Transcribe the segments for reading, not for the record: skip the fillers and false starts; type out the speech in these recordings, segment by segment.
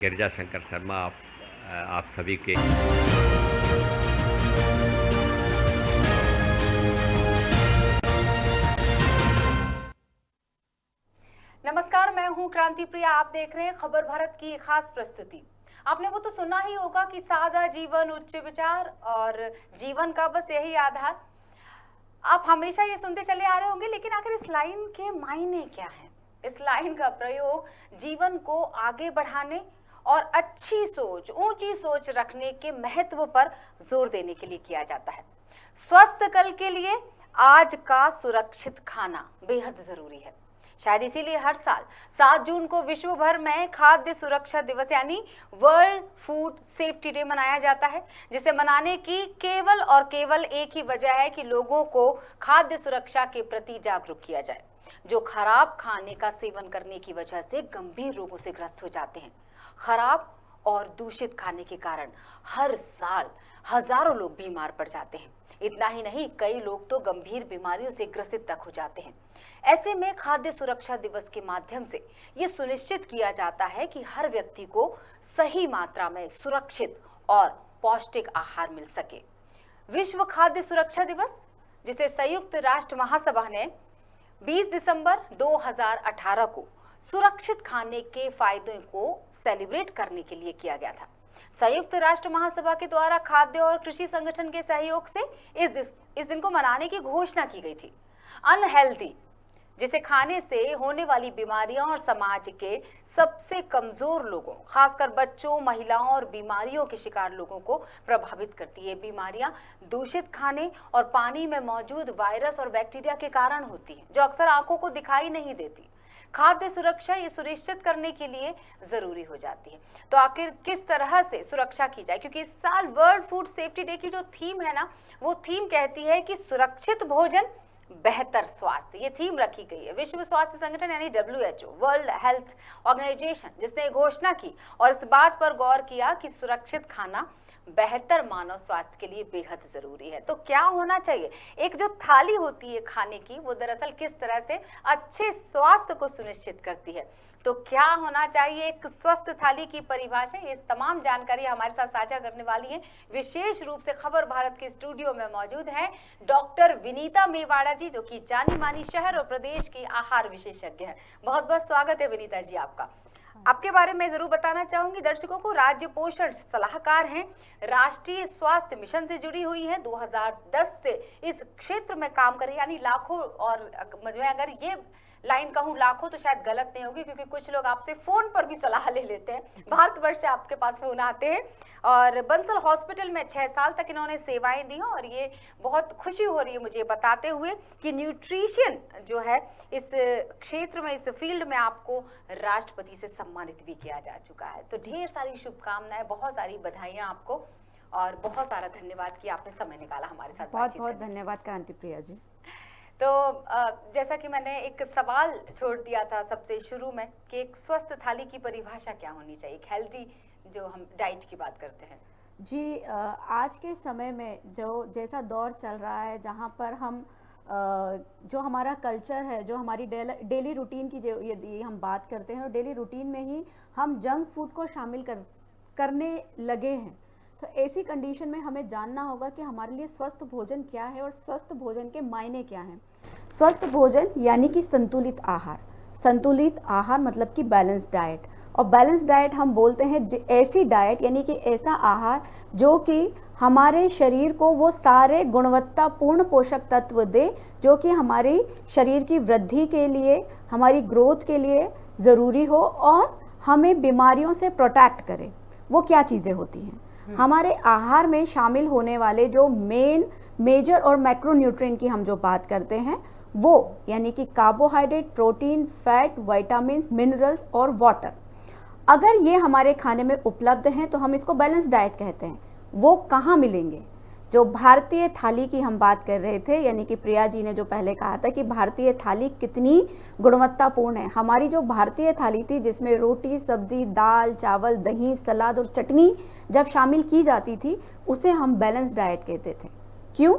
गिरिजा शंकर शर्मा आप सभी के नमस्कार, मैं हूं क्रांति प्रिया। आप देख रहे हैं खबर भारत की खास प्रस्तुति। आपने वो तो सुना ही होगा कि सादा जीवन उच्च विचार और जीवन का बस यही आधार। आप हमेशा ये सुनते चले आ रहे होंगे, लेकिन आखिर इस लाइन के मायने क्या है? इस लाइन का प्रयोग जीवन को आगे बढ़ाने और अच्छी सोच, ऊंची सोच रखने के महत्व पर जोर देने के लिए किया जाता है। स्वस्थ कल के लिए आज का सुरक्षित खाना बेहद जरूरी है। शायद इसीलिए हर साल 7 जून को विश्व भर में खाद्य सुरक्षा दिवस यानी वर्ल्ड फूड सेफ्टी डे मनाया जाता है, जिसे मनाने की केवल और केवल एक ही वजह है कि लोगों को खाद्य सुरक्षा के प्रति जागरूक किया जाए, जो खराब खाने का सेवन करने की वजह से गंभीर रोगों से ग्रस्त हो जाते हैं। खराब और दूषित खाने के कारण हर साल हजारों लोग बीमार पड़ जाते हैं। इतना ही नहीं, कई लोग तो गंभीर बीमारियों से ग्रसित तक हो जाते हैं। ऐसे में खाद्य सुरक्षा दिवस के माध्यम से ये सुनिश्चित किया जाता है कि हर व्यक्ति को सही मात्रा में सुरक्षित और पौष्टिक आहार मिल सके। विश्व खाद्य सुरक्षा दिवस, जिसे संयुक्त राष्ट्र महासभा ने 20 दिसंबर 2018 को सुरक्षित खाने के फायदों को सेलिब्रेट करने के लिए किया गया था। संयुक्त राष्ट्र महासभा के द्वारा खाद्य और कृषि संगठन के सहयोग से इस दिन को मनाने की घोषणा की गई थी। अनहेल्दी, जिसे खाने से होने वाली बीमारियां और समाज के सबसे कमजोर लोगों, खासकर बच्चों, महिलाओं और बीमारियों के शिकार लोगों को प्रभावित करती है। बीमारियां दूषित खाने और पानी में मौजूद वायरस और बैक्टीरिया के कारण होती हैं, जो अक्सर आंखों को दिखाई नहीं देती। खाद्य सुरक्षा ये सुनिश्चित करने के लिए जरूरी हो जाती है। तो आखिर किस तरह से सुरक्षा की जाए, क्योंकि इस साल वर्ल्ड फूड सेफ्टी डे की जो थीम है ना, वो थीम कहती है कि सुरक्षित भोजन बेहतर स्वास्थ्य, ये थीम रखी गई है। विश्व स्वास्थ्य संगठन यानी WHO, वर्ल्ड हेल्थ ऑर्गेनाइजेशन, जिसने घोषणा की और इस बात पर गौर किया कि सुरक्षित खाना बेहतर मानव स्वास्थ्य के लिए बेहद जरूरी है। तो क्या होना चाहिए? एक जो थाली होती है खाने की, वो दरअसल किस तरह से अच्छे स्वास्थ्य को सुनिश्चित करती है। तो क्या होना चाहिए एक स्वस्थ थाली की परिभाषा, ये तमाम जानकारी हमारे साथ साझा करने वाली है। विशेष रूप से खबर भारत के स्टूडियो में मौजूद हैं डॉक्टर विनीता मेवाड़ा जी, जो कि जानी मानी शहर और प्रदेश की आहार विशेषज्ञ हैं। बहुत बहुत स्वागत है विनीता जी आपका। आपके बारे में जरूर बताना चाहूंगी दर्शकों को। राज्य पोषण सलाहकार हैं, राष्ट्रीय स्वास्थ्य मिशन से जुड़ी हुई हैं, 2010 से इस क्षेत्र में काम कर रही है, यानी लाखों, और मैं अगर ये लाइन कहूँ लाखों तो शायद गलत नहीं होगी, क्योंकि कुछ लोग आपसे फोन पर भी सलाह ले लेते हैं। भारतवर्ष से आपके पास फोन आते हैं। और बंसल हॉस्पिटल में 6 साल तक इन्होंने सेवाएं दी, और ये बहुत खुशी हो रही है मुझे बताते हुए कि न्यूट्रिशन जो है इस क्षेत्र में, इस फील्ड में आपको राष्ट्रपति से सम्मानित भी किया जा चुका है। तो ढेर सारी शुभकामनाएं, बहुत सारी बधाइयां आपको, और बहुत सारा धन्यवाद कि आपने समय निकाला हमारे साथ। बहुत बहुत धन्यवाद क्रांति प्रिया जी। तो जैसा कि मैंने एक सवाल छोड़ दिया था सबसे शुरू में कि एक स्वस्थ थाली की परिभाषा क्या होनी चाहिए, एक हेल्दी जो हम डाइट की बात करते हैं जी। आज के समय में जो जैसा दौर चल रहा है, जहाँ पर हम जो हमारा कल्चर है, जो हमारी डेली रूटीन की जो यदि हम बात करते हैं, और डेली रूटीन में ही हम जंक फूड को शामिल करने लगे हैं, तो ऐसी कंडीशन में हमें जानना होगा कि हमारे लिए स्वस्थ भोजन क्या है और स्वस्थ भोजन के मायने क्या हैं। स्वस्थ भोजन यानी कि संतुलित आहार। संतुलित आहार मतलब कि बैलेंस डाइट, और बैलेंस डाइट हम बोलते हैं ऐसी डाइट यानी कि ऐसा आहार जो कि हमारे शरीर को वो सारे गुणवत्तापूर्ण पोषक तत्व दे जो कि हमारी शरीर की वृद्धि के लिए, हमारी ग्रोथ के लिए ज़रूरी हो और हमें बीमारियों से प्रोटेक्ट करे। वो क्या चीज़ें होती हैं? हमारे आहार में शामिल होने वाले जो मेजर और मैक्रोन्यूट्रिएंट की हम जो बात करते हैं, वो यानी कि carbohydrate, protein, fat, vitamins, minerals और वाटर, अगर ये हमारे खाने में उपलब्ध हैं तो हम इसको बैलेंस डाइट कहते हैं। वो कहाँ मिलेंगे? जो भारतीय थाली की हम बात कर रहे थे, यानी कि प्रिया जी ने जो पहले कहा था कि भारतीय थाली कितनी गुणवत्तापूर्ण है। हमारी जो भारतीय थाली थी, जिसमें रोटी, सब्जी, दाल, चावल, दही, सलाद और चटनी जब शामिल की जाती थी, उसे हम बैलेंस डाइट कहते थे। क्यों?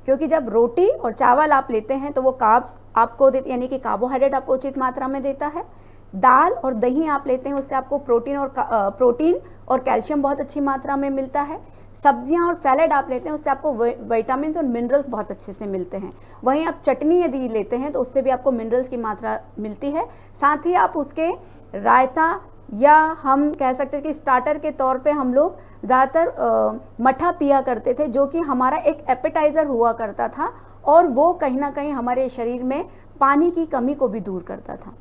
क्योंकि जब रोटी और चावल आप लेते हैं तो वो कार्ब्स आपको यानी कि कार्बोहाइड्रेट आपको उचित मात्रा में देता है, दाल और दही आप लेते हैं, उससे आपको प्रोटीन और कैल्शियम बहुत अच्छी मात्रा में मिलता है। सब्जियां और सैलेड आप लेते हैं, उससे आपको विटामिन और मिनरल्स बहुत अच्छे से मिलते हैं। वहीं आप चटनी यदि लेते हैं तो उससे भी आपको मिनरल्स की मात्रा मिलती है। साथ ही आप उसके रायता या हम कह सकते हैं कि स्टार्टर के तौर पे हम लोग ज़्यादातर मठा पिया करते थे, जो कि हमारा एक एपेटाइज़र हुआ करता था और वो कहीं ना कहीं हमारे शरीर में पानी की कमी को भी दूर करता था।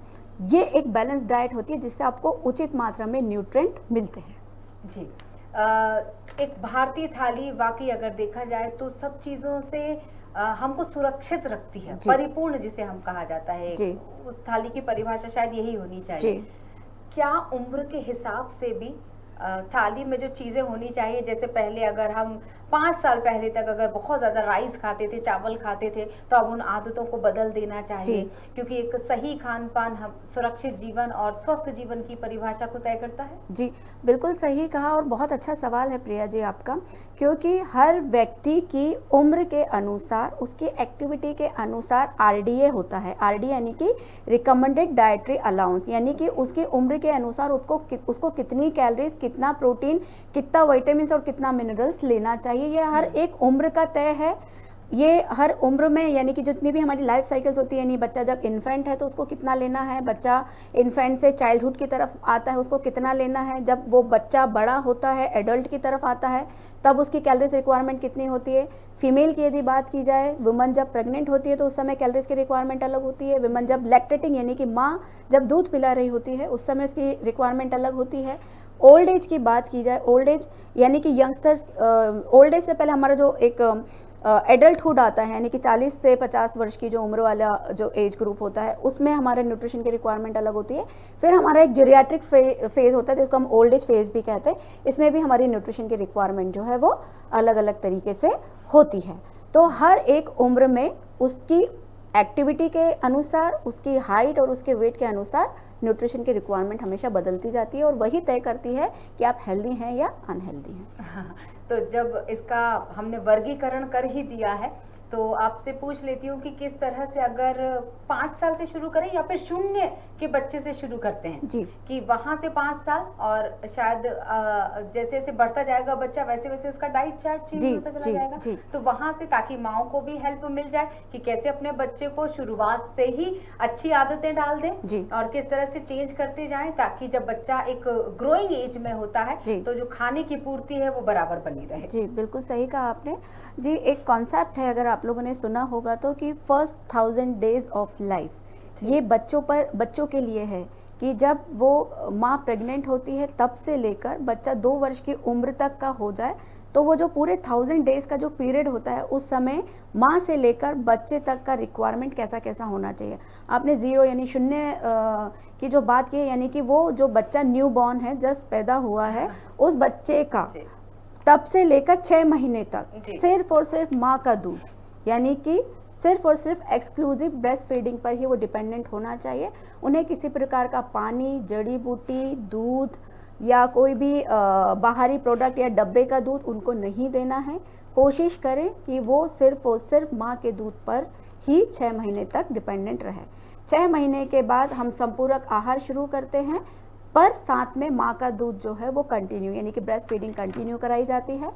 ये एक बैलेंस डाइट होती है जिससे आपको उचित मात्रा में न्यूट्रिएंट मिलते हैं। जी, एक भारतीय थाली वाकई अगर देखा जाए तो सब चीज़ों से हमको सुरक्षित रखती है, परिपूर्ण जिसे हम कहा जाता है। उस थाली की परिभाषा शायद यही होनी चाहिए। क्या उम्र के हिसाब से भी थाली में जो चीज़ें होनी चाहिए, जैसे पहले अगर हम 5 साल पहले तक अगर बहुत ज़्यादा राइस खाते थे, चावल खाते थे, तो अब उन आदतों को बदल देना चाहिए, क्योंकि एक सही खान पान हम सुरक्षित जीवन और स्वस्थ जीवन की परिभाषा को तय करता है। जी, बिल्कुल सही कहा और बहुत अच्छा सवाल है प्रिया जी आपका, क्योंकि हर व्यक्ति की उम्र के अनुसार, उसकी एक्टिविटी के अनुसार आरडीए होता है। आरडीए यानी कि रिकमेंडेड डाइटरी अलाउंस, यानी कि उसकी उम्र के अनुसार उसको कितनी कैलोरीज, कितना प्रोटीन, कितना विटामिन और कितना मिनरल्स लेना चाहिए। ये हर एक उम्र का तय है। ये हर उम्र में, यानी कि जितनी भी हमारी लाइफ साइकिल्स होती है, यानी बच्चा जब इन्फेंट है तो उसको कितना लेना है, बच्चा इन्फेंट से चाइल्डहुड की तरफ आता है उसको कितना लेना है, जब वो बच्चा बड़ा होता है एडल्ट की तरफ आता है तब उसकी कैलोरीज रिक्वायरमेंट कितनी होती है। फीमेल की यदि बात की जाए, वुमन जब प्रेग्नेंट होती है तो उस समय कैलोरीज की रिक्वायरमेंट अलग होती है। वुमन जब लैक्टेटिंग यानी कि माँ जब दूध पिला रही होती है उस समय उसकी रिक्वायरमेंट अलग होती है। ओल्ड एज की बात की जाए, ओल्ड एज यानी कि यंगस्टर्स, ओल्ड एज से पहले हमारा जो एक एडल्टहुड आता है, यानी कि 40 से 50 वर्ष की जो उम्र वाला जो एज ग्रुप होता है, उसमें हमारे न्यूट्रिशन की रिक्वायरमेंट अलग होती है। फिर हमारा एक जेरियाट्रिक फेज होता है जिसको हम ओल्ड एज फेज भी कहते हैं। इसमें भी हमारी न्यूट्रिशन की रिक्वायरमेंट जो है वो अलग अलग तरीके से होती है। तो हर एक उम्र में उसकी एक्टिविटी के अनुसार, उसकी हाइट और उसके वेट के अनुसार न्यूट्रिशन की रिक्वायरमेंट हमेशा बदलती जाती है और वही तय करती है कि आप हेल्दी हैं या अनहेल्दी हैं। तो जब इसका हमने वर्गीकरण कर ही दिया है तो आपसे पूछ लेती हूँ कि किस तरह से अगर 5 साल से शुरू करें या फिर 0 के बच्चे से शुरू करते हैं जी, कि वहाँ से 5 साल और शायद जैसे जैसे बढ़ता जाएगा बच्चा वैसे वैसे उसका डाइट चार्ट चेंज होता चला जाएगा, तो वहाँ से ताकि माओ को भी हेल्प मिल जाए कि कैसे अपने बच्चे को शुरुआत से ही अच्छी आदतें डाल दें और किस तरह से चेंज करते जाएं, ताकि जब बच्चा एक ग्रोइंग एज में होता है तो जो खाने की पूर्ति है वो बराबर बनी रहे। जी, बिल्कुल सही कहा आपने जी। एक कॉन्सेप्ट है, अगर आप लोगों ने सुना होगा तो, कि फर्स्ट 1000 डेज ऑफ लाइफ, ये बच्चों के लिए है कि जब वो माँ प्रेग्नेंट होती है तब से लेकर बच्चा 2 वर्ष की उम्र तक का हो जाए, तो वो जो पूरे 1000 डेज का जो पीरियड होता है उस समय माँ से लेकर बच्चे तक का रिक्वायरमेंट कैसा कैसा होना चाहिए। आपने 0 यानी 0 की जो बात की है, यानी कि वो जो बच्चा न्यू बॉर्न है, जस्ट पैदा हुआ है, उस बच्चे का तब से लेकर 6 महीने तक सिर्फ और सिर्फ माँ का दूध, यानी कि सिर्फ और सिर्फ एक्सक्लूसिव ब्रेस्ट फीडिंग पर ही वो डिपेंडेंट होना चाहिए। उन्हें किसी प्रकार का पानी, जड़ी बूटी, दूध या कोई भी बाहरी प्रोडक्ट या डब्बे का दूध उनको नहीं देना है। कोशिश करें कि वो सिर्फ और सिर्फ माँ के दूध पर ही 6 महीने तक डिपेंडेंट रहे। 6 महीने के बाद हम संपूरक आहार शुरू करते हैं, पर साथ में माँ का दूध जो है वो कंटिन्यू, यानी कि ब्रेस्ट फीडिंग कंटिन्यू कराई जाती है।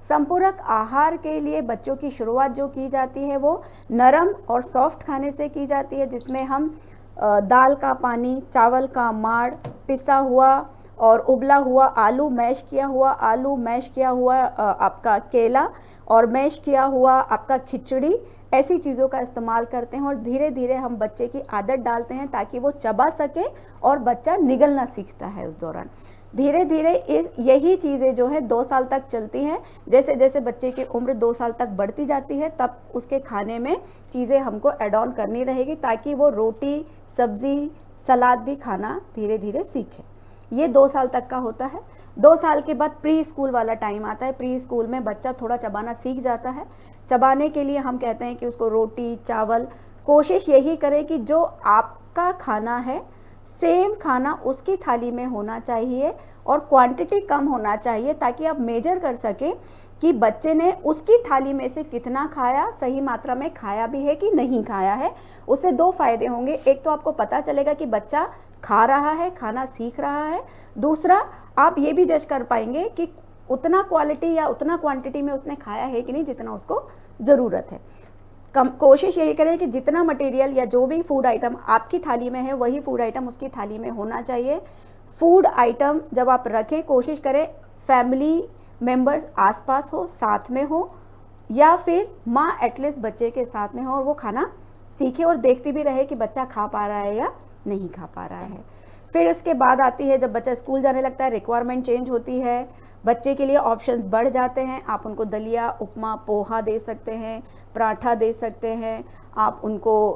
संपूरक आहार के लिए बच्चों की शुरुआत जो की जाती है वो नरम और सॉफ्ट खाने से की जाती है, जिसमें हम दाल का पानी, चावल का माड़, पिसा हुआ और उबला हुआ आलू, मैश किया हुआ आपका केला और मैश किया हुआ आपका खिचड़ी, ऐसी चीज़ों का इस्तेमाल करते हैं और धीरे धीरे हम बच्चे की आदत डालते हैं ताकि वो चबा सके और बच्चा निगलना सीखता है। उस दौरान धीरे धीरे यही चीज़ें जो है 2 साल तक चलती हैं। जैसे जैसे बच्चे की उम्र 2 साल तक बढ़ती जाती है तब उसके खाने में चीज़ें हमको ऐड ऑन करनी रहेगी ताकि वो रोटी, सब्ज़ी, सलाद भी खाना धीरे धीरे सीखे। ये 2 साल तक का होता है। 2 साल के बाद प्री स्कूल वाला टाइम आता है। प्री स्कूल में बच्चा थोड़ा चबाना सीख जाता है। चबाने के लिए हम कहते हैं कि उसको रोटी, चावल, कोशिश यही करें कि जो आपका खाना है सेम खाना उसकी थाली में होना चाहिए और क्वांटिटी कम होना चाहिए, ताकि आप मेजर कर सकें कि बच्चे ने उसकी थाली में से कितना खाया, सही मात्रा में खाया भी है कि नहीं खाया है। उससे 2 फायदे होंगे। एक तो आपको पता चलेगा कि बच्चा खा रहा है, खाना सीख रहा है। दूसरा, आप ये भी जज कर पाएंगे कि उतना क्वालिटी या उतना क्वांटिटी में उसने खाया है कि नहीं जितना उसको ज़रूरत है। कोशिश यही करें कि जितना मटेरियल या जो भी फूड आइटम आपकी थाली में है वही फूड आइटम उसकी थाली में होना चाहिए। फूड आइटम जब आप रखें, कोशिश करें फैमिली मेंबर्स आसपास हो, साथ में हो, या फिर माँ एटलीस्ट बच्चे के साथ में हो और वो खाना सीखे और देखती भी रहे कि बच्चा खा पा रहा है या नहीं खा पा रहा है। फिर इसके बाद आती है जब बच्चा स्कूल जाने लगता है, रिक्वायरमेंट चेंज होती है, बच्चे के लिए ऑप्शंस बढ़ जाते हैं। आप उनको दलिया, उपमा, पोहा दे सकते हैं, पराठा दे सकते हैं, आप उनको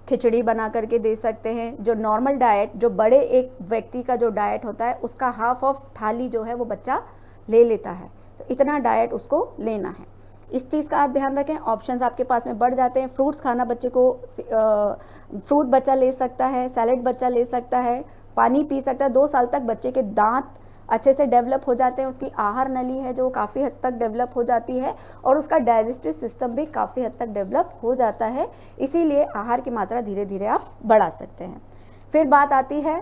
खिचड़ी बना करके दे सकते हैं। जो नॉर्मल डाइट, जो बड़े एक व्यक्ति का जो डाइट होता है उसका हाफ ऑफ थाली जो है वो बच्चा ले लेता है, तो इतना डाइट उसको लेना है। इस चीज़ का आप ध्यान रखें। ऑप्शंस आपके पास में बढ़ जाते हैं। फ्रूट्स खाना बच्चे को, फ्रूट बच्चा ले सकता है, सैलेड बच्चा ले सकता है, पानी पी सकता है। 2 साल तक बच्चे के दांत अच्छे से डेवलप हो जाते हैं, उसकी आहार नली है जो काफ़ी हद तक डेवलप हो जाती है और उसका डाइजेस्टिव सिस्टम भी काफ़ी हद तक डेवलप हो जाता है। इसीलिए आहार की मात्रा धीरे धीरे आप बढ़ा सकते हैं। फिर बात आती है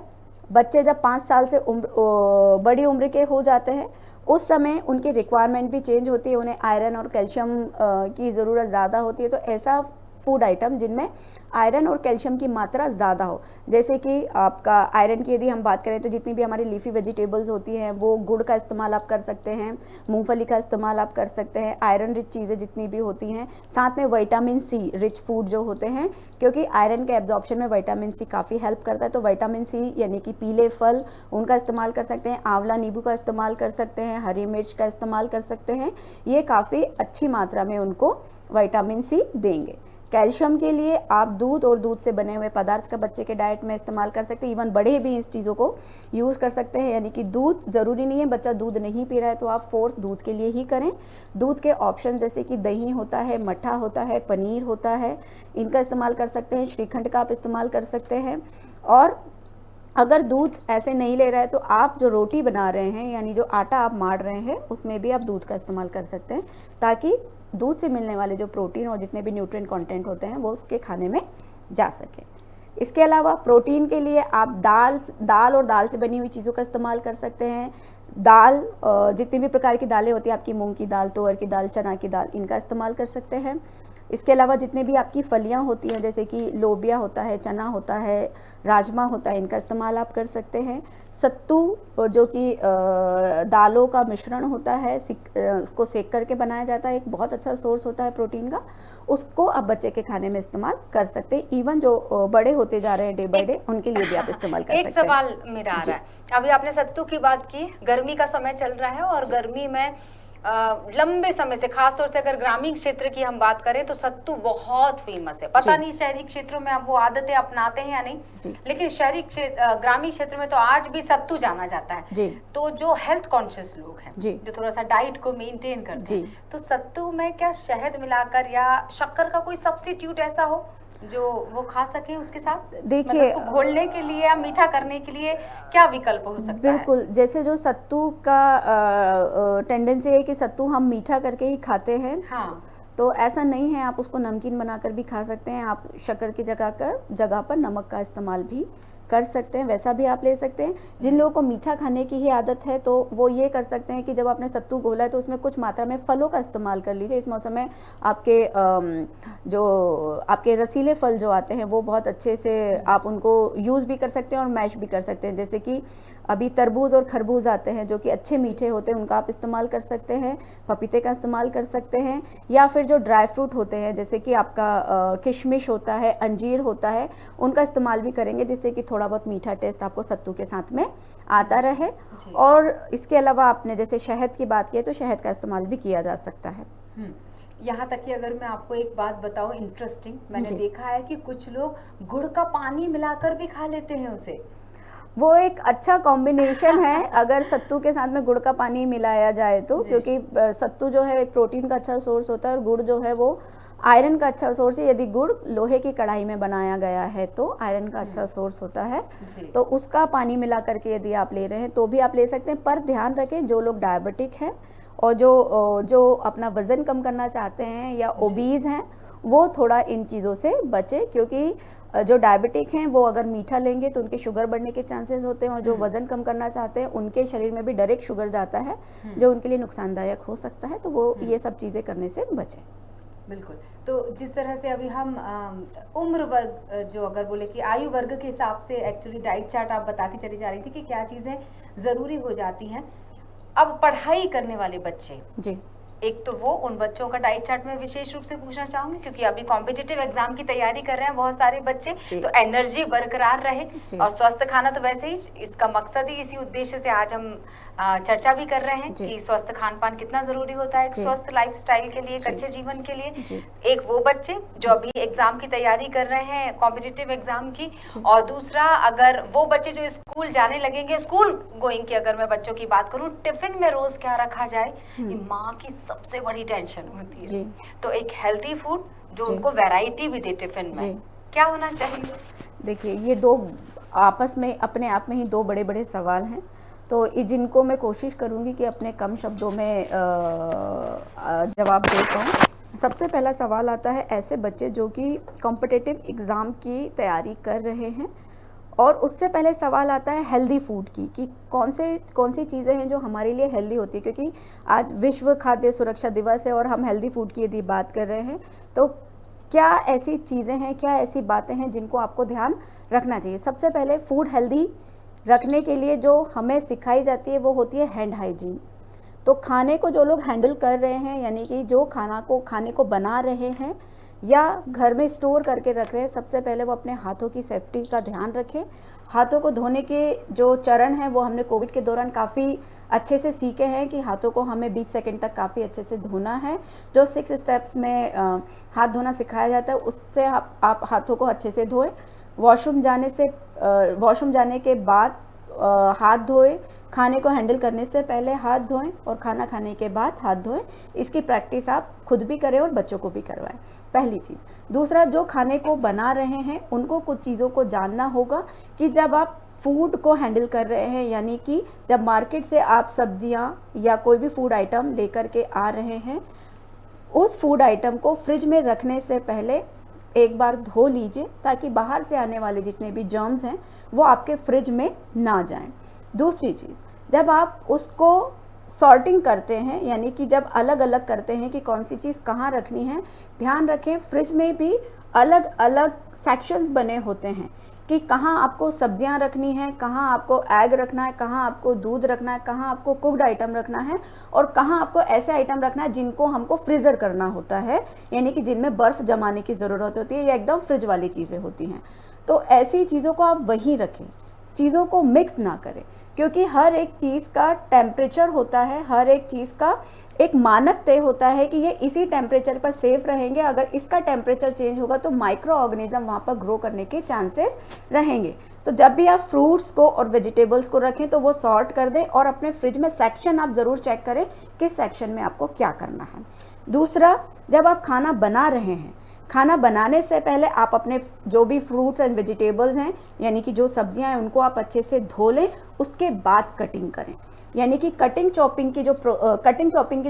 बच्चे जब 5 साल से बड़ी उम्र के हो जाते हैं, उस समय उनकी रिक्वायरमेंट भी चेंज होती है, उन्हें आयरन और कैल्शियम की ज़रूरत ज़्यादा होती है। तो ऐसा फूड आइटम जिनमें आयरन और कैल्शियम की मात्रा ज़्यादा हो, जैसे कि आपका आयरन की यदि हम बात करें तो जितनी भी हमारी लीफी वेजिटेबल्स होती हैं वो गुड़ का इस्तेमाल आप कर सकते हैं, मूंगफली का इस्तेमाल आप कर सकते हैं, आयरन रिच चीज़ें जितनी भी होती हैं। साथ में विटामिन सी रिच फूड जो होते हैं, क्योंकि आयरन के एब्जॉर्प्शन में विटामिन सी काफ़ी हेल्प करता है, तो विटामिन सी यानी कि पीले फल उनका इस्तेमाल कर सकते हैं, आंवला नींबू का इस्तेमाल कर सकते हैं, हरी मिर्च का इस्तेमाल कर सकते हैं। ये काफ़ी अच्छी मात्रा में उनको विटामिन सी देंगे। कैल्शियम के लिए आप दूध और दूध से बने हुए पदार्थ का बच्चे के डाइट में इस्तेमाल कर सकते हैं। इवन बड़े भी इस चीज़ों को यूज़ कर सकते हैं, यानी कि दूध ज़रूरी नहीं है बच्चा दूध नहीं पी रहा है तो आप फोर्स दूध के लिए ही करें। दूध के ऑप्शन जैसे कि दही होता है, मट्ठा होता है, पनीर होता है, इनका इस्तेमाल कर सकते हैं। श्रीखंड का आप इस्तेमाल कर सकते हैं। और अगर दूध ऐसे नहीं ले रहा है तो आप जो रोटी बना रहे हैं यानी जो आटा आप मार रहे हैं उसमें भी आप दूध का इस्तेमाल कर सकते हैं, ताकि दूध से मिलने वाले जो प्रोटीन और जितने भी न्यूट्रिएंट कंटेंट होते हैं वो उसके खाने में जा सके। इसके अलावा प्रोटीन के लिए आप दाल और दाल से बनी हुई चीज़ों का इस्तेमाल कर सकते हैं। दाल, जितनी भी प्रकार की दालें होती हैं, आपकी मूंग की दाल, तुअर की दाल, चना की दाल, इनका इस्तेमाल कर सकते हैं। इसके अलावा जितने भी आपकी फलियां होती हैं जैसे कि लोबिया होता है, चना होता है, राजमा होता है, इनका इस्तेमाल आप कर सकते हैं। सत्तू जो कि दालों का मिश्रण होता है, उसको सेक करके बनाया जाता है, एक बहुत अच्छा सोर्स होता है प्रोटीन का, उसको आप बच्चे के खाने में इस्तेमाल कर सकते हैं। इवन जो बड़े होते जा रहे हैं डे बाय डे, उनके लिए भी आप इस्तेमाल कर सकते हैं। एक सवाल मेरा आ रहा है, अभी आपने सत्तू की बात की, गर्मी का समय चल रहा है और गर्मी में लंबे समय से, खासतौर से अगर ग्रामीण क्षेत्र की हम बात करें तो सत्तू बहुत फेमस है। पता नहीं शहरी क्षेत्रों में अब वो आदतें अपनाते हैं या नहीं, लेकिन शहरी क्षेत्र, ग्रामीण क्षेत्र में तो आज भी सत्तू जाना जाता है जी। तो जो हेल्थ कॉन्शियस लोग हैं जो थोड़ा सा डाइट को मेंटेन करते हैं, तो सत्तू में क्या शहद मिलाकर या शक्कर का कोई सब्स्टिट्यूट ऐसा हो जो वो खा सकें उसके साथ? देखिए, मतलब घोलने के लिए या मीठा करने के लिए क्या विकल्प हो सकता है? बिल्कुल, जैसे जो सत्तू का टेंडेंसी है कि सत्तू हम मीठा करके ही खाते हैं, हाँ, तो ऐसा नहीं है, आप उसको नमकीन बनाकर भी खा सकते हैं। आप शक्कर की जगह पर नमक का इस्तेमाल भी कर सकते हैं, वैसा भी आप ले सकते हैं। जिन लोगों को मीठा खाने की ही आदत है तो वो ये कर सकते हैं कि जब आपने सत्तू घोला है तो उसमें कुछ मात्रा में फलों का इस्तेमाल कर लीजिए। इस मौसम में आपके जो आपके रसीले फल जो आते हैं वो बहुत अच्छे से आप उनको यूज़ भी कर सकते हैं और मैश भी कर सकते हैं। जैसे कि अभी तरबूज और खरबूज आते हैं जो कि अच्छे मीठे होते हैं, उनका आप इस्तेमाल कर सकते हैं। पपीते का इस्तेमाल कर सकते हैं, या फिर जो ड्राई फ्रूट होते हैं जैसे कि आपका किशमिश होता है, अंजीर होता है, उनका इस्तेमाल भी करेंगे जिससे कि थोड़ा बहुत मीठा टेस्ट आपको सत्तू के साथ में आता रहे। और इसके अलावा आपने जैसे शहद की बात की है तो शहद का इस्तेमाल भी किया जा सकता है। यहाँ तक कि अगर मैं आपको एक बात बताऊँ इंटरेस्टिंग, मैंने देखा है कि कुछ लोग गुड़ का पानी मिलाकर भी खा लेते हैं उसे। वो एक अच्छा कॉम्बिनेशन है अगर सत्तू के साथ में गुड़ का पानी मिलाया जाए तो, क्योंकि सत्तू जो है एक प्रोटीन का अच्छा सोर्स होता है और गुड़ जो है वो आयरन का अच्छा सोर्स है। यदि गुड़ लोहे की कढ़ाई में बनाया गया है तो आयरन का अच्छा सोर्स होता है, तो उसका पानी मिला करके यदि आप ले रहे हैं तो भी आप ले सकते हैं। पर ध्यान रखें, जो लोग डायबिटिक हैं और जो अपना वज़न कम करना चाहते हैं या ओबीज हैं वो थोड़ा इन चीज़ों से बचे, क्योंकि जो डायबिटिक हैं वो अगर मीठा लेंगे तो उनके शुगर बढ़ने के चांसेस होते हैं, और जो वज़न कम करना चाहते हैं उनके शरीर में भी डायरेक्ट शुगर जाता है जो उनके लिए नुकसानदायक हो सकता है, तो वो ये सब चीज़ें करने से बचें। बिल्कुल। तो जिस तरह से अभी हम उम्र वर्ग जो अगर बोले कि आयु वर्ग के हिसाब से एक्चुअली डाइट चार्ट आप बताती चली जा रही थी कि क्या चीज़ें ज़रूरी हो जाती हैं। अब पढ़ाई करने वाले बच्चे, जी, एक तो वो उन बच्चों का डाइट चार्ट में विशेष रूप से पूछना चाहूंगी क्योंकि अभी कॉम्पिटिटिव एग्जाम की तैयारी कर रहे हैं बहुत सारे बच्चे, तो एनर्जी बरकरार रहे और स्वस्थ खाना तो वैसे ही इसका मकसद ही इसी उद्देश्य से आज हम चर्चा भी कर रहे हैं कि स्वस्थ खान पान कितना जरूरी होता है एक स्वस्थ लाइफस्टाइल के लिए, एक अच्छे जीवन के लिए। एक वो बच्चे जो अभी एग्जाम की तैयारी कर रहे हैं कॉम्पिटिटिव एग्जाम की, और दूसरा अगर वो बच्चे जो स्कूल जाने लगेंगे, स्कूल गोइंग की अगर मैं बच्चों की बात करूं, टिफिन में रोज क्या रखा जाए, ये माँ की सबसे बड़ी टेंशन होती है। तो एक हेल्दी फूड जो उनको वैरायटी भी दे टिफिन में, क्या होना चाहिए? देखिए, ये दो आपस में अपने आप में ही दो बड़े बड़े सवाल हैं, तो जिनको मैं कोशिश करूंगी कि अपने कम शब्दों में जवाब दे पाऊँ। सबसे पहला सवाल आता है ऐसे बच्चे जो कि कॉम्पिटिटिव एग्ज़ाम की तैयारी कर रहे हैं, और उससे पहले सवाल आता है हेल्दी फूड की, कि कौन सी चीज़ें हैं जो हमारे लिए हेल्दी होती है, क्योंकि आज विश्व खाद्य सुरक्षा दिवस है और हम हेल्दी फूड की यदि बात कर रहे हैं तो क्या ऐसी चीज़ें हैं, क्या ऐसी बातें हैं जिनको आपको ध्यान रखना चाहिए। सबसे पहले फूड हेल्दी रखने के लिए जो हमें सिखाई जाती है वो होती है हैंड हाइजीन। तो खाने को जो लोग हैंडल कर रहे हैं, यानी कि जो खाने को बना रहे हैं या घर में स्टोर करके रख रहे हैं, सबसे पहले वो अपने हाथों की सेफ्टी का ध्यान रखें। हाथों को धोने के जो चरण हैं वो हमने कोविड के दौरान काफ़ी अच्छे से सीखे हैं कि हाथों को हमें 20 सेकंड तक काफ़ी अच्छे से धोना है। जो 6 स्टेप्स में हाथ धोना सिखाया जाता है उससे आप हाथों को अच्छे से धोएं। वॉशरूम जाने के बाद हाथ धोएं। खाने को हैंडल करने से पहले हाथ धोएं और खाना खाने के बाद हाथ धोएं। इसकी प्रैक्टिस आप खुद भी करें और बच्चों को भी करवाएं, पहली चीज़। दूसरा, जो खाने को बना रहे हैं उनको कुछ चीज़ों को जानना होगा कि जब आप फूड को हैंडल कर रहे हैं, यानी कि जब मार्केट से आप सब्जियां या कोई भी फूड आइटम लेकर के आ रहे हैं, उस फूड आइटम को फ्रिज में रखने से पहले एक बार धो लीजिए, ताकि बाहर से आने वाले जितने भी जर्म्स हैं वो आपके फ्रिज में ना जाएं। दूसरी चीज़, जब आप उसको सॉर्टिंग करते हैं, यानी कि जब अलग अलग करते हैं कि कौन सी चीज़ कहाँ रखनी है, ध्यान रखें फ्रिज में भी अलग अलग सेक्शंस बने होते हैं कि कहाँ आपको सब्जियां रखनी है, कहाँ आपको एग रखना है, कहाँ आपको दूध रखना है, कहाँ आपको कुक्ड आइटम रखना है, और कहाँ आपको ऐसे आइटम रखना है जिनको हमको फ्रीज़र करना होता है, यानी कि जिनमें बर्फ़ जमाने की ज़रूरत होती है या एकदम फ्रिज वाली चीज़ें होती हैं। तो ऐसी चीज़ों को आप वहीं रखें, चीज़ों को मिक्स ना करें, क्योंकि हर एक चीज़ का टेम्परेचर होता है, हर एक चीज़ का एक मानक तय होता है कि ये इसी टेम्परेचर पर सेफ रहेंगे। अगर इसका टेम्परेचर चेंज होगा तो माइक्रो ऑर्गेनिज्म वहाँ पर ग्रो करने के चांसेस रहेंगे। तो जब भी आप फ्रूट्स को और वेजिटेबल्स को रखें तो वो सॉर्ट कर दें, और अपने फ्रिज में सेक्शन आप ज़रूर चेक करें किस सेक्शन में आपको क्या करना है। दूसरा, जब आप खाना बना रहे हैं, खाना बनाने से पहले आप अपने जो भी फ्रूट्स एंड वेजिटेबल्स हैं, यानी कि जो सब्जियां हैं, उनको आप अच्छे से धो लें, उसके बाद कटिंग करें। यानी कि कटिंग चॉपिंग की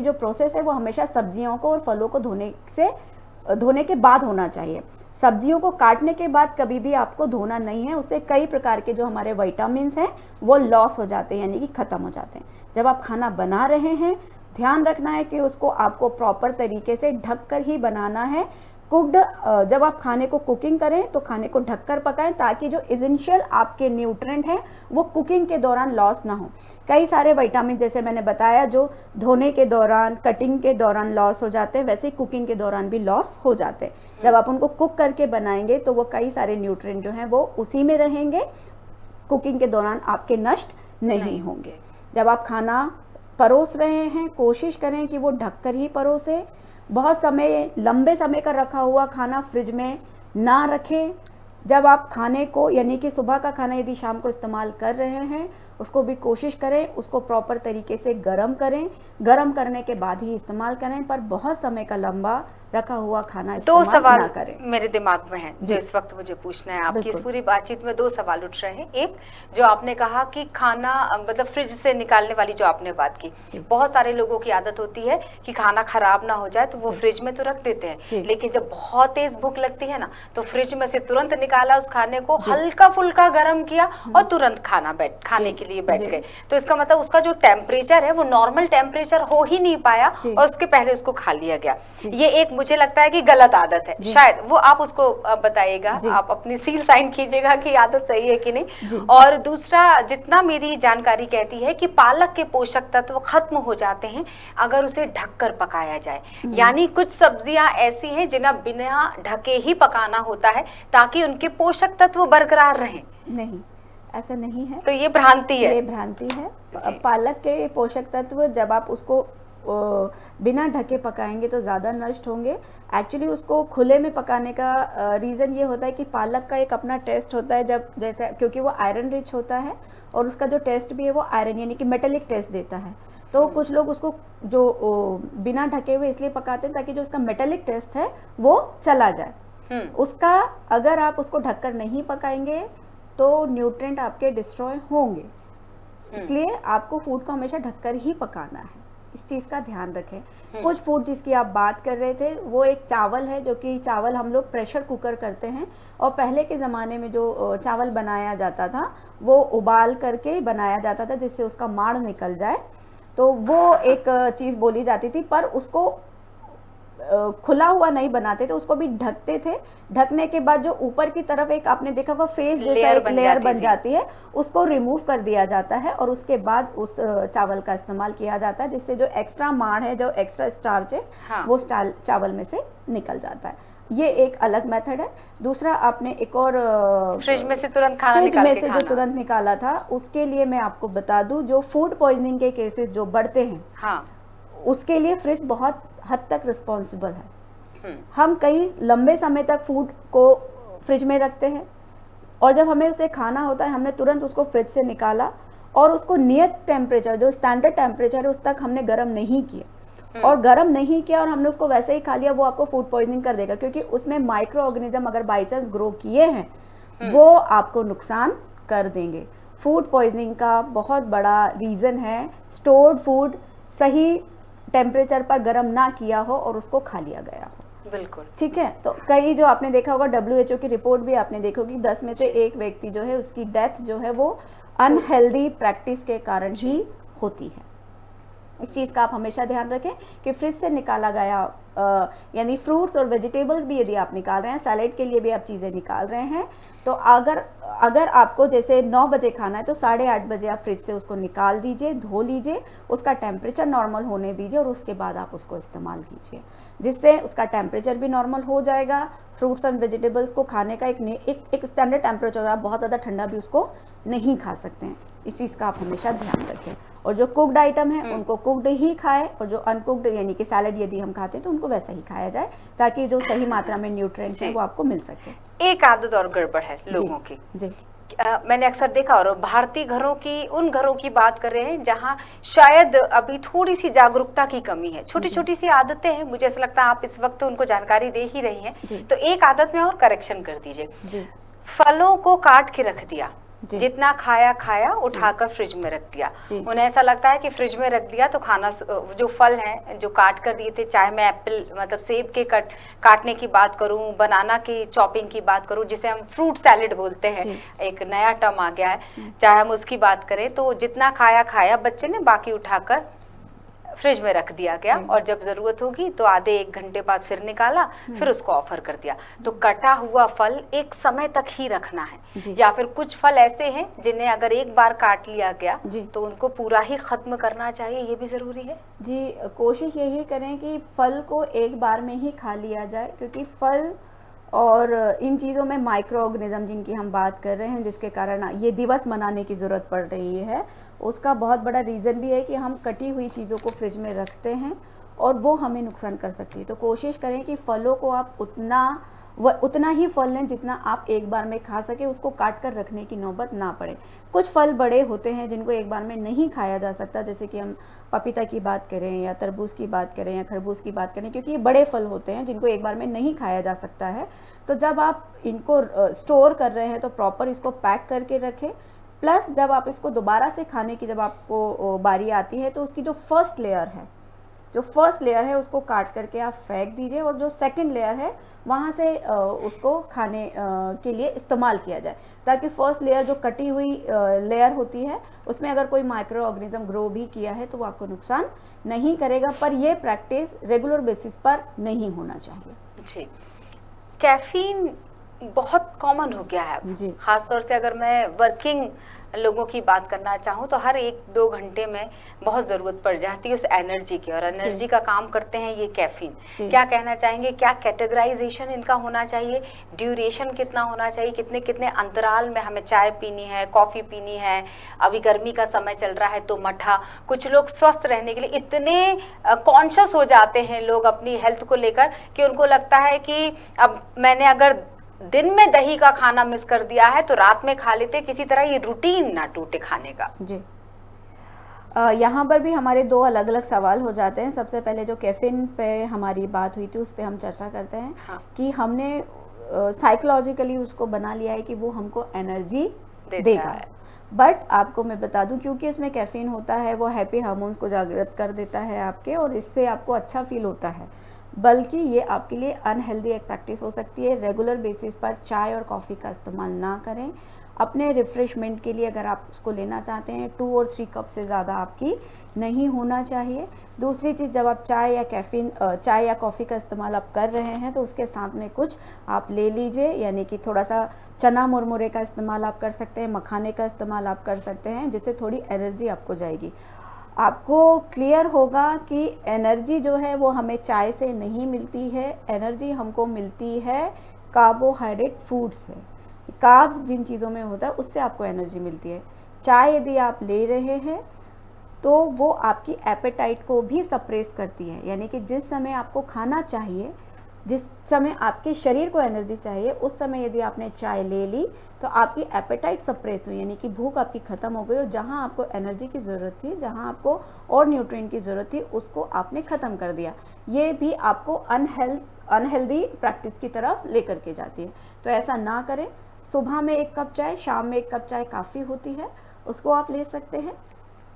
जो प्रोसेस है वो हमेशा सब्जियों को और फलों को धोने के बाद होना चाहिए। सब्जियों को काटने के बाद कभी भी आपको धोना नहीं है, उससे कई प्रकार के जो हमारे विटामिन्स हैं वो लॉस हो जाते हैं, यानी कि ख़त्म हो जाते हैं। जब आप खाना बना रहे हैं, ध्यान रखना है कि उसको आपको प्रॉपर तरीके से ढककर ही बनाना है। जब आप खाने को कुकिंग करें तो खाने को ढककर पकाएं, ताकि जो एसेंशियल आपके न्यूट्रिएंट हैं वो कुकिंग के दौरान लॉस ना हो। कई सारे विटामिन, जैसे मैंने बताया, जो धोने के दौरान, कटिंग के दौरान लॉस हो जाते हैं, वैसे ही कुकिंग के दौरान भी लॉस हो जाते हैं। जब आप उनको कुक करके बनाएंगे तो वो कई सारे न्यूट्रिएंट जो हैं वो उसी में रहेंगे, कुकिंग के दौरान आपके नष्ट नहीं होंगे। जब आप खाना परोस रहे हैं, कोशिश करें कि वो ढककर ही परोसें। बहुत लंबे समय का रखा हुआ खाना फ्रिज में ना रखें। जब आप खाने को, यानी कि सुबह का खाना यदि शाम को इस्तेमाल कर रहे हैं, उसको भी कोशिश करें उसको प्रॉपर तरीके से गर्म करें, गर्म करने के बाद ही इस्तेमाल करें। पर बहुत समय का लंबा रखा हुआ खाना दो इस्तेमाल सवाल ना करें। मेरे दिमाग में हैं जो जी। इस वक्त मुझे पूछना है। आपकी इस बिल्कुल। पूरी बातचीत में दो सवाल उठ रहे हैं। एक, जो आपने कहा कि खाना मतलब फ्रिज से निकालने वाली जो आपने बात की, जी। बहुत सारे लोगों की आदत होती है कि खाना खराब ना हो जाए तो वो जी। फ्रिज में तो रख देते जी। हैं, लेकिन जब बहुत तेज भूख लगती है ना तो फ्रिज में से तुरंत निकाला उस खाने को, जी। हल्का फुल्का गर्म किया और तुरंत खाने जी। के लिए बैठ जी। गए। तो इसका मतलब उसका जो टेम्परेचर है वो नॉर्मल टेम्परेचर हो ही नहीं पाया जी। और उसके पहले उसको खा लिया गया। जी। ये एक मुझे लगता है कि गलत आदत है। जी। शायद वो आप उसको बताइएगा, जी। आप अपनी सील साइन कीजिएगा कि आदत सही है कि जी। नहीं। और दूसरा, जितना मेरी जानकारी कहती है कि पालक के पोषक तत्व खत्म हो जाते हैं अगर उसे ढककर पकाया जाए। यानी कुछ सब्जियां ऐसी हैं जिन्हें बिना ढके ही पकाना होता है ताकि उनके पोषक तत्व बरकरार रहें। नहीं, ऐसा नहीं है, तो ये भ्रांति है। ये भ्रांति है। जी। पालक के पोषक तत्व जब आप उसको बिना ढके पकाएंगे तो ज़्यादा नष्ट होंगे। एक्चुअली उसको खुले में पकाने का रीज़न ये होता है कि पालक का एक अपना टेस्ट होता है, जब जैसे क्योंकि वो आयरन रिच होता है और उसका जो टेस्ट भी है वो आयरन यानी कि मेटेलिक टेस्ट देता है। तो कुछ लोग उसको जो बिना ढके हुए इसलिए पकाते हैं ताकि जो उसका मेटेलिक टेस्ट है वो चला जाए। उसका अगर आप उसको ढककर नहीं पकाएंगे तो न्यूट्रिएंट आपके डिस्ट्रॉय होंगे, इसलिए आपको फूड को हमेशा ढककर ही पकाना है। इस चीज़ का ध्यान रखें। कुछ फूड जिसकी आप बात कर रहे थे वो एक चावल है, जो कि चावल हम लोग प्रेशर कुकर करते हैं और पहले के ज़माने में जो चावल बनाया जाता था वो उबाल करके बनाया जाता था जिससे उसका माड़ निकल जाए, तो वो एक चीज़ बोली जाती थी। पर उसको खुला हुआ नहीं बनाते थे, उसको भी ढकते थे। ढकने के बाद जो ऊपर की तरफ एक आपने देखा हुआ फेस जैसा एक लेयर बन जाती है, उसको रिमूव कर दिया जाता है और उसके बाद उस चावल का इस्तेमाल किया जाता है, जिससे जो एक्स्ट्रा माड़ है, जो एक्स्ट्रा स्टार्च है, हाँ। वो चावल में से निकल जाता है। ये एक अलग मेथड है। दूसरा, आपने एक और फ्रिज में से तुरंत खाना फ्रिज निकाल में के से जो खाना। तुरंत निकाला था, उसके लिए मैं आपको बता दूं, जो फूड पॉइजनिंग के केसेस जो बढ़ते हैं, हाँ। उसके लिए फ्रिज बहुत हद तक रिस्पॉन्सिबल है। हम कई लंबे समय तक फूड को फ्रिज में रखते हैं और जब हमें उसे खाना होता है हमने तुरंत उसको फ्रिज से निकाला और उसको नियत टेम्परेचर, जो स्टैंडर्ड टेम्परेचर है, उस तक हमने गर्म नहीं किया और गर्म नहीं किया और हमने उसको वैसे ही खा लिया, वो आपको फूड पॉइजनिंग कर देगा, क्योंकि उसमें माइक्रो ऑर्गेनिज्म अगर बाई चांस ग्रो किए हैं वो आपको नुकसान कर देंगे। फूड पॉइजनिंग का बहुत बड़ा रीज़न है स्टोर्ड फूड सही टेम्परेचर पर गर्म ना किया हो और उसको खा लिया गया हो। बिल्कुल ठीक है। तो कई जो आपने देखा होगा WHO की रिपोर्ट भी आपने देखी होगी, 10 में से एक व्यक्ति जो है उसकी डेथ जो है वो अनहेल्दी प्रैक्टिस के कारण ही होती है। इस चीज़ का आप हमेशा ध्यान रखें कि फ्रिज से निकाला गया यानी फ्रूट्स और वेजिटेबल्स भी यदि आप निकाल रहे हैं, सैलेड के लिए भी आप चीज़ें निकाल रहे हैं, तो अगर आपको जैसे 9 बजे खाना है तो 8:30 बजे आप फ्रिज से उसको निकाल दीजिए, धो लीजिए, उसका टेम्परेचर नॉर्मल होने दीजिए और उसके बाद आप उसको इस्तेमाल कीजिए, जिससे उसका टेम्परेचर भी नॉर्मल हो जाएगा। फ्रूट्स एंड वेजिटेबल्स को खाने का एक स्टैंडर्ड टेम्परेचर, आप बहुत ज़्यादा ठंडा भी उसको नहीं खा सकते हैं। इस चीज़ का आप हमेशा ध्यान रखें और जो कुक्ड आइटम है उनको कुक्ड ही खाएं और जो अनकुक्ड यानी कि सैलड यदि हम खाते हैं तो उनको वैसा ही खाया जाए, ताकि जो सही मात्रा में न्यूट्रिएंट्स हैं वो आपको मिल सके। एक आदत और गड़बड़ है लोगों की। जी। मैंने अक्सर देखा, और भारतीय घरों की, उन घरों की बात कर रहे हैं जहां शायद अभी थोड़ी सी जागरूकता की कमी है। छोटी छोटी सी आदतें हैं, मुझे ऐसा लगता है आप इस वक्त उनको जानकारी दे ही रही हैं। तो एक आदत में और करेक्शन कर दीजिए। फलों को काट के रख दिया, जितना खाया उठाकर फ्रिज में रख दिया। उन्हें ऐसा लगता है कि फ्रिज में रख दिया तो खाना, जो फल हैं जो काट कर दिए थे, चाहे मैं एप्पल मतलब सेब के काटने की बात करूं, बनाना की चॉपिंग की बात करूं, जिसे हम फ्रूट सैलेड बोलते हैं, एक नया टर्म आ गया है, चाहे हम उसकी बात करें, तो जितना खाया बच्चे ने, बाकी उठाकर फ्रिज में रख दिया गया और जब जरूरत होगी तो आधे 1 घंटे बाद फिर निकाला, फिर उसको ऑफर कर दिया। तो कटा हुआ फल एक समय तक ही रखना है, या फिर कुछ फल ऐसे हैं जिन्हें अगर एक बार काट लिया गया तो उनको पूरा ही खत्म करना चाहिए, ये भी जरूरी है। जी, कोशिश यही करें कि फल को एक बार में ही खा लिया जाए, क्योंकि फल और इन चीज़ों में माइक्रो ऑर्गेनिज्म जिनकी हम बात कर रहे हैं, जिसके कारण ये दिवस मनाने की ज़रूरत पड़ रही है, उसका बहुत बड़ा रीज़न भी है कि हम कटी हुई चीज़ों को फ्रिज में रखते हैं और वो हमें नुकसान कर सकती है। तो कोशिश करें कि फलों को आप उतना वह उतना ही फल लें जितना आप एक बार में खा सके, उसको काट कर रखने की नौबत ना पड़े। कुछ फल बड़े होते हैं जिनको एक बार में नहीं खाया जा सकता, जैसे कि हम पपीता की बात करें या तरबूज की बात करें या खरबूज की बात करें, क्योंकि ये बड़े फल होते हैं जिनको एक बार में नहीं खाया जा सकता है। तो जब आप इनको स्टोर कर रहे हैं तो प्रॉपर इसको पैक करके रखें। प्लस जब आप इसको दोबारा से खाने की जब आपको बारी आती है तो उसकी जो फर्स्ट लेयर है उसको काट करके आप फेंक दीजिए, और जो सेकंड लेयर है वहाँ से उसको खाने के लिए इस्तेमाल किया जाए, ताकि फर्स्ट लेयर जो कटी हुई लेयर होती है उसमें अगर कोई माइक्रो ऑर्गेनिज्म ग्रो भी किया है तो वो आपको नुकसान नहीं करेगा। पर ये प्रैक्टिस रेगुलर बेसिस पर नहीं होना चाहिए। जी, कैफीन बहुत कॉमन हो गया है जी। खासतौर से अगर मैं वर्किंग लोगों की बात करना चाहूँ तो हर 1-2 घंटे में बहुत ज़रूरत पड़ जाती है उस एनर्जी की, और एनर्जी का काम करते हैं ये कैफीन। क्या कहना चाहेंगे, क्या कैटेगराइजेशन इनका होना चाहिए, ड्यूरेशन कितना होना चाहिए, कितने कितने अंतराल में हमें चाय पीनी है, कॉफ़ी पीनी है? अभी गर्मी का समय चल रहा है तो मठा, कुछ लोग स्वस्थ रहने के लिए इतने कॉन्शियस हो जाते हैं लोग अपनी हेल्थ को लेकर कि उनको लगता है कि अब मैंने अगर दिन में दही का खाना मिस कर दिया है तो रात में खा लेते, किसी तरह ये रूटीन ना टूटे खाने का। जी, यहाँ पर भी हमारे 2 अलग अलग सवाल हो जाते हैं। सबसे पहले जो कैफीन पे हमारी बात हुई थी उस पे हम चर्चा करते हैं। हाँ। कि हमने साइकोलॉजिकली उसको बना लिया है कि वो हमको एनर्जी देगा। बट आपको मैं बता दूं, क्योंकि इसमें कैफीन होता है वो हैप्पी हार्मोन्स को जागृत कर देता है आपके, और इससे आपको अच्छा फील होता है, बल्कि ये आपके लिए अनहेल्दी एक प्रैक्टिस हो सकती है। रेगुलर बेसिस पर चाय और कॉफ़ी का इस्तेमाल ना करें। अपने रिफ्रेशमेंट के लिए अगर आप उसको लेना चाहते हैं 2 और 3 कप से ज़्यादा आपकी नहीं होना चाहिए। दूसरी चीज़, जब आप चाय या कॉफ़ी का इस्तेमाल आप कर रहे हैं तो उसके साथ में कुछ आप ले लीजिए, यानी कि थोड़ा सा चना मुरमुरे का इस्तेमाल आप कर सकते हैं, मखाने का इस्तेमाल आप कर सकते हैं, जिससे थोड़ी एनर्जी आपको जाएगी। आपको क्लियर होगा कि एनर्जी जो है वो हमें चाय से नहीं मिलती है, एनर्जी हमको मिलती है कार्बोहाइड्रेट फूड से। कार्ब्स जिन चीज़ों में होता है उससे आपको एनर्जी मिलती है। चाय यदि आप ले रहे हैं तो वो आपकी एपेटाइट को भी सप्रेस करती है, यानी कि जिस समय आपको खाना चाहिए, जिस समय आपके शरीर को एनर्जी चाहिए, उस समय यदि आपने चाय ले ली तो आपकी एपेटाइट सप्रेस हुई, यानी कि भूख आपकी ख़त्म हो गई, और जहाँ आपको एनर्जी की ज़रूरत थी, जहाँ आपको और न्यूट्रिएंट की ज़रूरत थी, उसको आपने ख़त्म कर दिया। ये भी आपको अनहेल्दी प्रैक्टिस की तरफ लेकर के जाती है। तो ऐसा ना करें। सुबह में 1 कप चाय, शाम में 1 कप चाय काफ़ी होती है, उसको आप ले सकते हैं।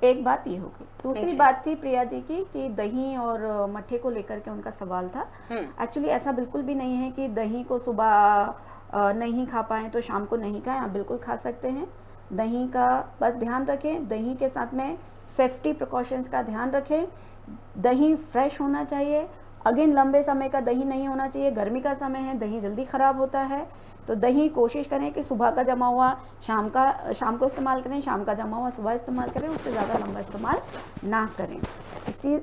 एक बात ये होगी। दूसरी बात थी प्रिया जी की कि दही और मट्ठे को लेकर के उनका सवाल था। एक्चुअली ऐसा बिल्कुल भी नहीं है कि दही को सुबह नहीं खा पाएँ तो शाम को नहीं खाएं। आप बिल्कुल खा सकते हैं। दही का बस ध्यान रखें, दही के साथ में सेफ्टी प्रिकॉशंस का ध्यान रखें। दही फ्रेश होना चाहिए। अगेन लंबे समय का दही नहीं होना चाहिए। गर्मी का समय है, दही जल्दी ख़राब होता है, तो दही कोशिश करें कि सुबह का जमा हुआ शाम को इस्तेमाल करें, शाम का जमा हुआ सुबह इस्तेमाल करें, उससे ज़्यादा लंबा इस्तेमाल ना करें।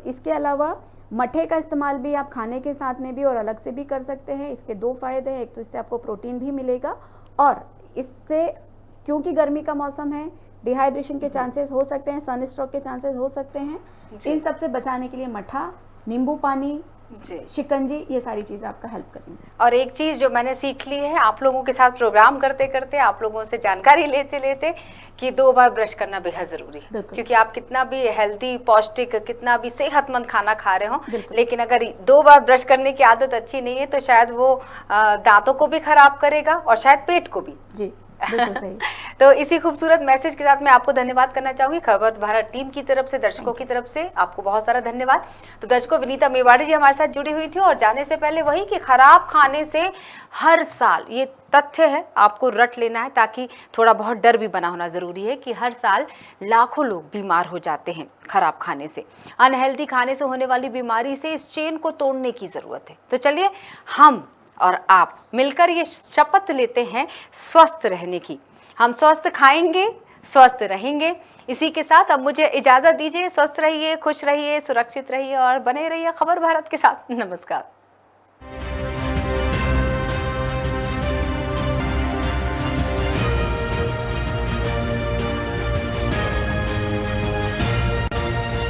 इसके अलावा मट्ठे का इस्तेमाल भी आप खाने के साथ में भी और अलग से भी कर सकते हैं। इसके 2 फ़ायदे हैं। एक तो इससे आपको प्रोटीन भी मिलेगा, और इससे क्योंकि गर्मी का मौसम है, डिहाइड्रेशन के चांसेस हो सकते हैं, सन स्ट्रोक के चांसेस हो सकते हैं। इन सब से बचाने के लिए मट्ठा, नींबू पानी, शिकंजी, ये सारी चीज़ें आपका हेल्प करेंगी। और एक चीज़ जो मैंने सीख ली है आप लोगों के साथ प्रोग्राम करते करते, आप लोगों से जानकारी लेते लेते, कि 2 बार ब्रश करना बेहद ज़रूरी है। क्योंकि आप कितना भी हेल्दी, पौष्टिक, कितना भी सेहतमंद खाना खा रहे हो, लेकिन अगर 2 बार ब्रश करने की आदत अच्छी नहीं है तो शायद वो दांतों को भी खराब करेगा और शायद पेट को भी। जी, बिल्कुल सही। तो इसी खूबसूरत मैसेज के साथ मैं आपको धन्यवाद करना चाहूंगी खबर भारत टीम की तरफ से, दर्शकों की तरफ से आपको बहुत सारा धन्यवाद। तो दर्शकों, विनीता मेवाड़ी जी हमारे साथ जुड़ी हुई थी, और जाने से पहले वही कि खराब खाने से हर साल, ये तथ्य है, आपको रट लेना है, ताकि थोड़ा बहुत डर भी बना होना ज़रूरी है कि हर साल लाखों लोग बीमार हो जाते हैं खराब खाने से। अनहेल्दी खाने से होने वाली बीमारी से इस चेन को तोड़ने की ज़रूरत है। तो चलिए हम और आप मिलकर ये शपथ लेते हैं स्वस्थ रहने की। हम स्वस्थ खाएंगे, स्वस्थ रहेंगे। इसी के साथ अब मुझे इजाज़त दीजिए। स्वस्थ रहिए, खुश रहिए, सुरक्षित रहिए और बने रहिए खबर भारत के साथ। नमस्कार।